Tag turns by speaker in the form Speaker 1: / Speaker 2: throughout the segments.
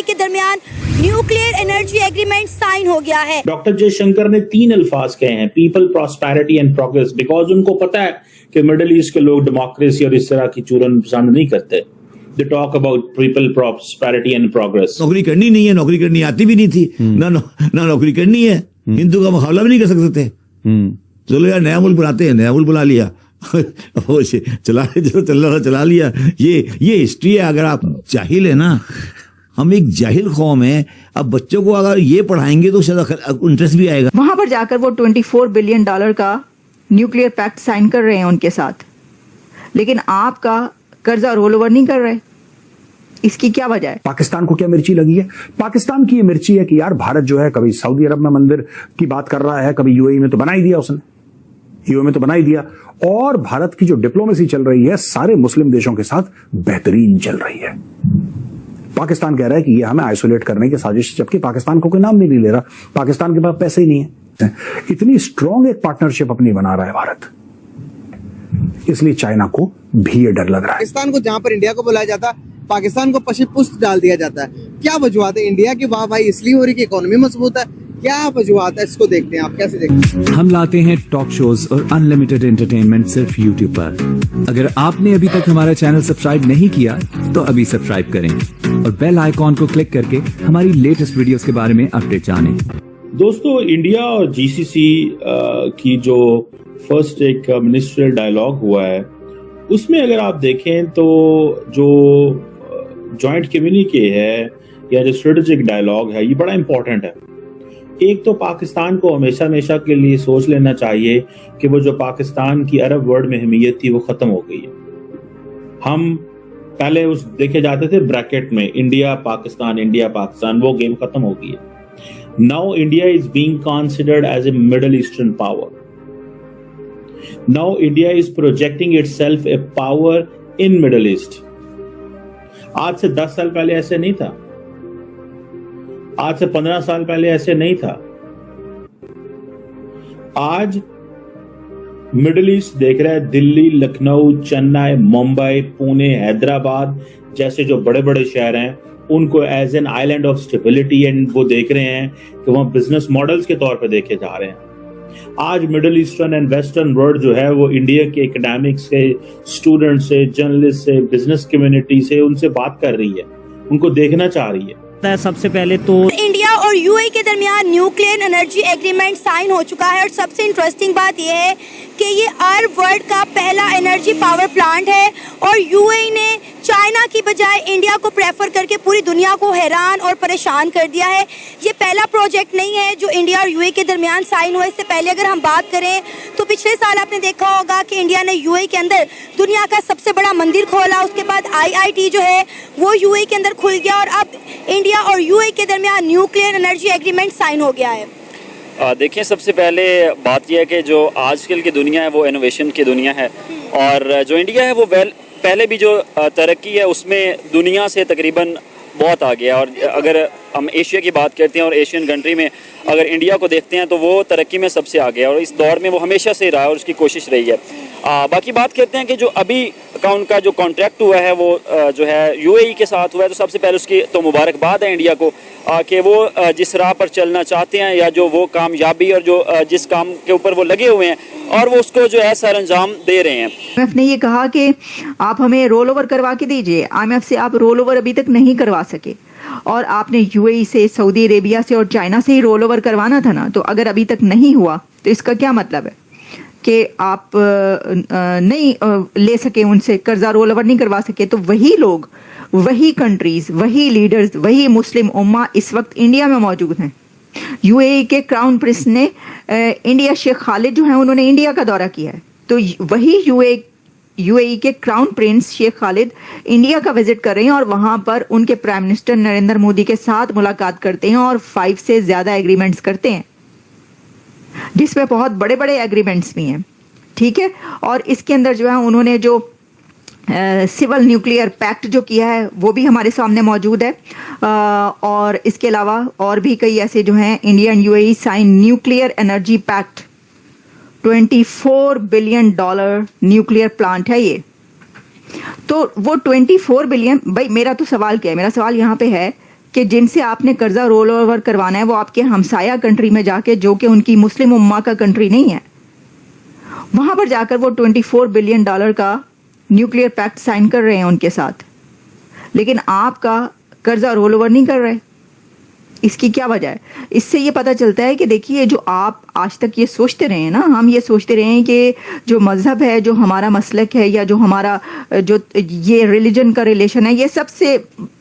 Speaker 1: के दरमियान nuclear energy agreement sign हो गया है।
Speaker 2: डॉक्टर जयशंकर ने 3 अल्फाज कहे हैं, people, prosperity and progress, because उनको पता है कि मिडिल ईस्ट के लोग डेमोक्रेसी और इस तरह की चूरन पसंद नहीं करते। They talk about people, prosperity and progress.
Speaker 3: नौकरी करनी नहीं है, नौकरी करनी आती भी नहीं थी, ना नौकरी करनी है, हिंदू का मुकाबला भी नहीं कर सकते थे। चलो यार नया मुल्क बनाते हैं, नया मुल्क बना लिया चला लिया। ये हिस्ट्री है। अगर आप जाहिल है ना, हम एक जाहिल कौम है। अब बच्चों को अगर ये पढ़ाएंगे तो शायद इंटरेस्ट भी आएगा।
Speaker 4: वहां पर जाकर वो $24 बिलियन का न्यूक्लियर पैक्ट साइन कर रहे हैं उनके साथ, लेकिन आपका कर्जा रोल ओवर नहीं कर रहे। इसकी क्या वजह है?
Speaker 5: पाकिस्तान को क्या मिर्ची लगी है? पाकिस्तान की ये मिर्ची है कि यार भारत जो है कभी सऊदी अरब में मंदिर की बात कर रहा है, कभी यूएई में तो बना ही दिया उसने, यूएई में तो बना ही दिया। और भारत की जो डिप्लोमेसी चल रही है सारे मुस्लिम देशों के साथ बेहतरीन चल रही है। पाकिस्तान कह रहा है कि ये हमें आइसोलेट करने की साजिश, जबकि पाकिस्तान को कोई नाम भी नहीं ले रहा, पाकिस्तान के पास पैसे ही नहीं है। इतनी स्ट्रांग एक पार्टनरशिप अपनी बना रहा है भारत, इसलिए चाइना को भी ये डर लग रहा है।
Speaker 6: पाकिस्तान को जहां पर इंडिया को बुलाया जाता है, पाकिस्तान को पश्चिम डाल दिया जाता है। क्या वजूहत है इंडिया की? वाह भाई इसलिए हो रही कि इकोनॉमी मजबूत है, क्या वजूहत है? इसको देखते हैं, आप कैसे देखते हैं?
Speaker 7: हम लाते हैं टॉक शोज और अनलिमिटेड एंटरटेनमेंट सिर्फ यूट्यूब पर। अगर आपने अभी तक हमारा चैनल सब्सक्राइब नहीं किया तो अभी सब्सक्राइब करें और बेल आइकॉन को क्लिक करके हमारी लेटेस्ट वीडियोस के बारे में अपडेट जानें।
Speaker 2: दोस्तों, इंडिया और जीसीसी की जो फर्स्ट एक मिनिस्ट्रियल डायलॉग हुआ है, उसमें अगर आप देखें तो जो जॉइंट कम्युनिके है या जो स्ट्रेटेजिक डायलॉग है, ये बड़ा इंपॉर्टेंट है। एक तो पाकिस्तान को हमेशा के लिए सोच लेना चाहिए कि वो जो पाकिस्तान की अरब वर्ल्ड में अहमियत थी वो खत्म हो गई है। हम पहले उस देखे जाते थे ब्रैकेट में इंडिया पाकिस्तान, वो गेम खत्म हो गई है। Now India is being considered as a Middle Eastern power. Now India is projecting itself a power in Middle East. आज से 10 साल पहले ऐसे नहीं था, आज से 15 साल पहले ऐसे नहीं था। आज मिडिल ईस्ट देख रहा है दिल्ली, लखनऊ, चेन्नई, मुंबई, पुणे, हैदराबाद जैसे जो बड़े बड़े शहर हैं, उनको as an island of stability, and वो देख रहे हैं कि वहां बिजनेस मॉडल्स के तौर पर देखे जा रहे हैं। आज middle eastern and western world जो है वो इंडिया के एकेडमिक्स से, स्टूडेंट से, जर्नलिस्ट से, बिजनेस कम्युनिटी से उनसे बात कर रही है, उनको देखना चाह रही है।
Speaker 1: सबसे पहले तो इंडिया और यूएई के दरमियान न्यूक्लियर एनर्जी एग्रीमेंट साइन हो चुका है और सबसे इंटरेस्टिंग बात यह है कि ये अरब वर्ल्ड का पहला एनर्जी पावर प्लांट है और यूएई ने चाइना की बजाय इंडिया को प्रेफर करके पूरी दुनिया को हैरान और परेशान कर दिया है। ये पहला प्रोजेक्ट नहीं है जो इंडिया और यूएई के दरमियान साइन हुआ। इससे पहले अगर हम बात करें तो पिछले साल आपने देखा होगा कि इंडिया ने यूएई के अंदर दुनिया का सबसे बड़ा मंदिर खोला, उसके बाद IIT जो है वो यूएई के अंदर खुल गया और अब इंडिया और यूएई के दरमियान न्यूक्लियर एनर्जी एग्रीमेंट साइन हो गया है।
Speaker 8: देखिए, सबसे पहले बात यह है कि जो आजकल की दुनिया है वो इनोवेशन की दुनिया है और जो इंडिया है वो पहले भी जो तरक्की है उसमें दुनिया से तकरीबन बहुत आ गया। और अगर हम एशिया की बात करते हैं और एशियन कंट्री में अगर इंडिया को देखते हैं तो वो तरक्की में सबसे आ गया और इस दौर में वो हमेशा से रहा है और उसकी कोशिश रही है। बाकी बात करते हैं कि जो अभी उनका जो कॉन्ट्रैक्ट हुआ है वो जो है यूएई के साथ हुआ है, तो सबसे पहले उसकी तो मुबारकबाद है इंडिया को कि वो जिस राह पर चलना चाहते हैं या जो वो कामयाबी और जो जिस काम के ऊपर वो लगे हुए हैं और वो उसको जो है सर अंजाम दे रहे हैं।
Speaker 4: IMF ने ये कहा कि आप हमें रोल ओवर करवा के दीजिए। IMF से आप रोल ओवर अभी तक नहीं करवा सके और आपने यूएई से, सऊदी अरेबिया से और चाइना से ही रोल ओवर करवाना था ना। तो अगर अभी तक नहीं हुआ तो इसका क्या मतलब है कि आप नहीं ले सके, उनसे कर्जा रोल ओवर नहीं करवा सके। तो वही लोग, वही कंट्रीज, वही लीडर्स, वही मुस्लिम उम्मा इस वक्त इंडिया में मौजूद हैं। यूएई के क्राउन प्रिंस ने इंडिया, शेख खालिद जो है उन्होंने इंडिया का दौरा किया है। तो वही यूएई के crown prince Sheikh Khalid India का विजिट कर रहे हैं और वहां पर उनके प्राइम मिनिस्टर नरेंद्र मोदी के साथ मुलाकात करते हैं और 5 से ज्यादा एग्रीमेंट्स करते हैं, जिसमें बहुत बड़े बड़े एग्रीमेंट्स भी हैं। ठीक है, और इसके अंदर जो है उन्होंने जो सिविल न्यूक्लियर पैक्ट जो किया है वो भी हमारे सामने मौजूद है और इसके अलावा और भी कई ऐसे जो हैं India and UAE sign nuclear energy pact. $24 billion nuclear plant है ये। तो वो 24 बिलियन, भाई मेरा तो सवाल क्या है, मेरा सवाल यहाँ पे है कि जिनसे आपने कर्जा रोल ओवर करवाना है वो आपके हमसाया कंट्री में जाके, जो कि उनकी मुस्लिम उम्मा का कंट्री नहीं है, वहां पर जाकर वो $24 बिलियन का न्यूक्लियर पैक्ट साइन कर रहे हैं उनके साथ, लेकिन आपका कर्जा रोल ओवर नहीं कर रहे। इसकी क्या वजह है? इससे ये पता चलता है कि देखिए, जो आप आज तक ये सोचते रहे हैं ना, हम ये सोचते रहे हैं कि जो मजहब है, जो हमारा मसलक है, या जो हमारा जो ये रिलीजन का रिलेशन है, ये सबसे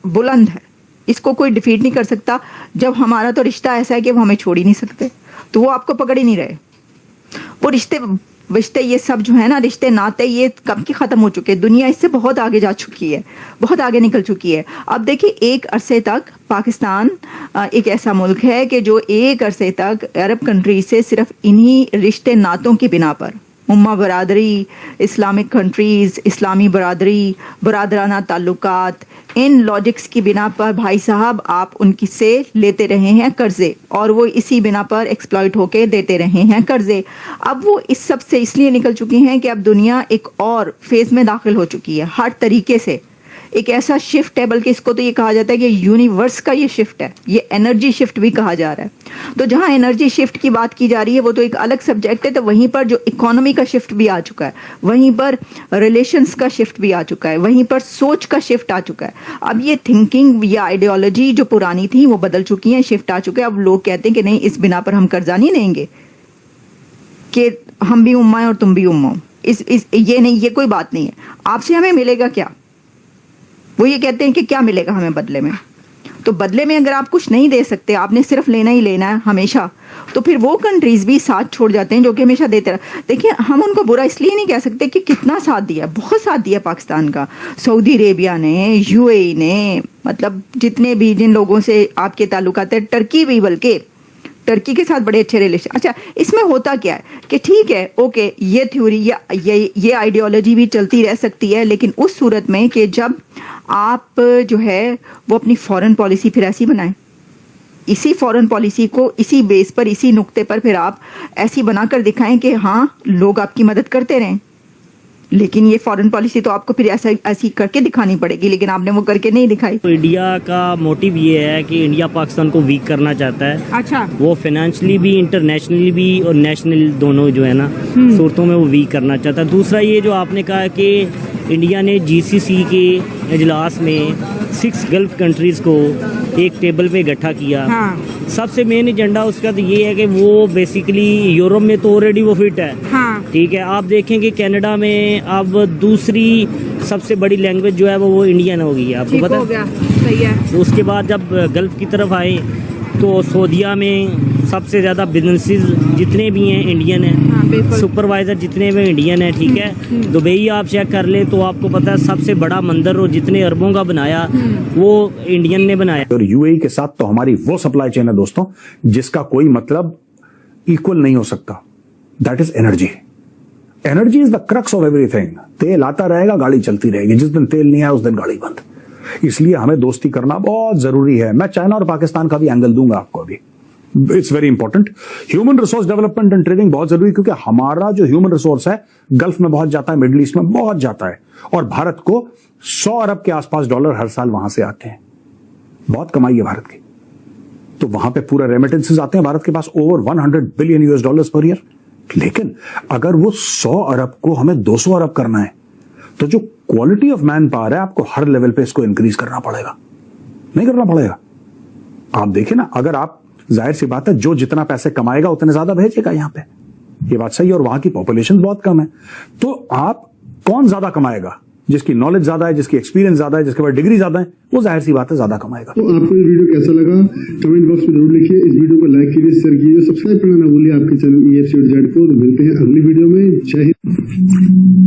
Speaker 4: बुलंद है, इसको कोई डिफीट नहीं कर सकता। जब हमारा तो रिश्ता ऐसा है कि वो हमें छोड़ ही नहीं सकते, तो वो आपको पकड़ ही नहीं रहे। वो रिश्ते ये सब जो है ना, रिश्ते नाते, ये कब की ख़त्म हो चुके हैं। दुनिया इससे बहुत आगे जा चुकी है, बहुत आगे निकल चुकी है। अब देखिए, एक अरसे तक पाकिस्तान एक ऐसा मुल्क है कि जो एक अरसे तक अरब कंट्री से सिर्फ इन्हीं रिश्ते नातों की बिना पर, उम्मा बरादरी, इस्लामिक कंट्रीज़, इस्लामी बरादरी, बरादराना ताल्लुकात, इन लॉजिक्स की बिना पर भाई साहब आप उनकी से लेते रहे हैं कर्जे, और वो इसी बिना पर एक्सप्लॉइट होके देते रहे हैं कर्जे। अब वो इस सब से इसलिए निकल चुकी हैं कि अब दुनिया एक और फेज़ में दाखिल हो चुकी है, हर तरीके से एक ऐसा शिफ्ट है, बल्कि इसको तो ये कहा जाता है कि यूनिवर्स का ये शिफ्ट है, ये एनर्जी शिफ्ट भी कहा जा रहा है। तो जहाँ एनर्जी शिफ्ट की बात की जा रही है वो तो एक अलग सब्जेक्ट है, तो वहीं पर जो इकोनॉमी का शिफ्ट भी आ चुका है, वहीं पर रिलेशंस का शिफ्ट भी आ चुका है, वहीं पर सोच का शिफ्ट आ चुका है। अब ये थिंकिंग या आइडियोलॉजी जो पुरानी थी वो बदल चुकी है, शिफ्ट आ चुका है। अब लोग कहते हैं कि नहीं, इस बिना पर हम कर्जा नहीं लेंगे कि हम भी उम्मा है और तुम भी उम्मा हो, ये नहीं, ये कोई बात नहीं है। आपसे हमें मिलेगा क्या? वो ये कहते हैं कि क्या मिलेगा हमें बदले में? तो बदले में अगर आप कुछ नहीं दे सकते, आपने सिर्फ लेना ही लेना है हमेशा, तो फिर वो कंट्रीज भी साथ छोड़ जाते हैं जो कि हमेशा देते रहे। देखिए, हम उनको बुरा इसलिए नहीं कह सकते कि कितना साथ दिया, बहुत साथ दिया पाकिस्तान का, सऊदी अरेबिया ने, यूएई ने, मतलब जितने भी जिन लोगों से आपके ताल्लुकात है, टर्की भी, बल्कि टर्की के साथ बड़े अच्छे रिलेशन। अच्छा, इसमें होता क्या है कि ठीक है, ओके, ये थ्योरी या ये आइडियोलॉजी भी चलती रह सकती है, लेकिन उस सूरत में कि जब आप जो है वो अपनी फॉरेन पॉलिसी फिर ऐसी बनाएं, इसी फॉरेन पॉलिसी को इसी बेस पर, इसी नुक्ते पर फिर आप ऐसी बनाकर दिखाएं कि हाँ, लोग आपकी मदद करते रहें। लेकिन ये फॉरेन पॉलिसी तो आपको फिर ऐसी करके दिखानी पड़ेगी, लेकिन आपने वो करके नहीं दिखाई।
Speaker 9: तो इंडिया का मोटिव ये है कि इंडिया पाकिस्तान को वीक करना चाहता है। अच्छा, वो फाइनेंशियली भी, इंटरनेशनली भी और नेशनल दोनों जो है ना सूरतों में वो वीक करना चाहता है। दूसरा ये जो आपने कहा कि इंडिया ने जीसीसी के इजलास में 6 गल्फ कंट्रीज को एक टेबल पे इकट्ठा किया। हाँ। सबसे मेन एजेंडा उसका तो ये है कि वो बेसिकली यूरोप में तो ऑलरेडी वो फिट है। हाँ। ठीक है, आप देखेंगे कनाडा में अब दूसरी सबसे बड़ी लैंग्वेज जो है वो इंडियन हो गई है, आपको पता है? सही है। तो उसके बाद जब गल्फ की तरफ आए तो सऊदीया में सबसे ज़्यादा बिजनेसेस जितने भी हैं इंडियन हैं। हाँ, सुपरवाइजर जितने भी इंडियन हैं। ठीक है, दुबई आप चेक कर ले तो आपको पता है सबसे बड़ा मंदिर और जितने अरबों का बनाया वो इंडियन ने बनाया।
Speaker 5: और यूएई के साथ तो हमारी वो सप्लाई चेन है दोस्तों जिसका कोई मतलब इक्वल नहीं हो सकता। That is energy. Energy is the crux of everything. तेल आता रहेगा, गाड़ी चलती रहेगी। जिस दिन तेल नहीं आया उस दिन गाड़ी बंद। इसलिए हमें दोस्ती करना बहुत जरूरी है। मैं चाइना और पाकिस्तान का भी एंगल दूंगा आपको अभी। It's very important. Human resource development and trading बहुत जरूरी, क्योंकि हमारा जो ह्यूमन रिसोर्स है गल्फ में बहुत जाता है, मिडिल ईस्ट में बहुत जाता है, और भारत को 100 अरब के आसपास डॉलर हर साल वहां से आते हैं। बहुत कमाई है भारत की। तो वहां पे पूरा रेमिटेंसेस आते हैं भारत के पास, over 100 billion US dollars per year. लेकिन अगर वो 100 अरब को हमें 200 अरब करना है तो जो क्वालिटी ऑफ मैन पावर है आपको हर लेवल पे इसको इंक्रीज करना पड़ेगा। नहीं करना पड़ेगा? आप देखिए ना, अगर आप, जाहिर सी बात है, जो जितना पैसे कमाएगा उतने ज्यादा भेजेगा यहां पे, ये बात सही है। और वहां की पॉपुलेशन बहुत कम है, तो आप कौन ज्यादा कमाएगा? जिसकी नॉलेज ज्यादा है, जिसकी एक्सपीरियंस ज्यादा है, जिसके पास डिग्री ज्यादा है, वो जाहिर सी बात है ज्यादा कमाएगा।
Speaker 10: तो आपको ये वीडियो कैसा लगा कमेंट बॉक्स में जरूर लिखिए। इस वीडियो को लाइक कीजिए, शेयर कीजिए, सब्सक्राइब करना ना भूलिए आपके चैनल EFC को। मिलते हैं अगली वीडियो में। जय हिंद।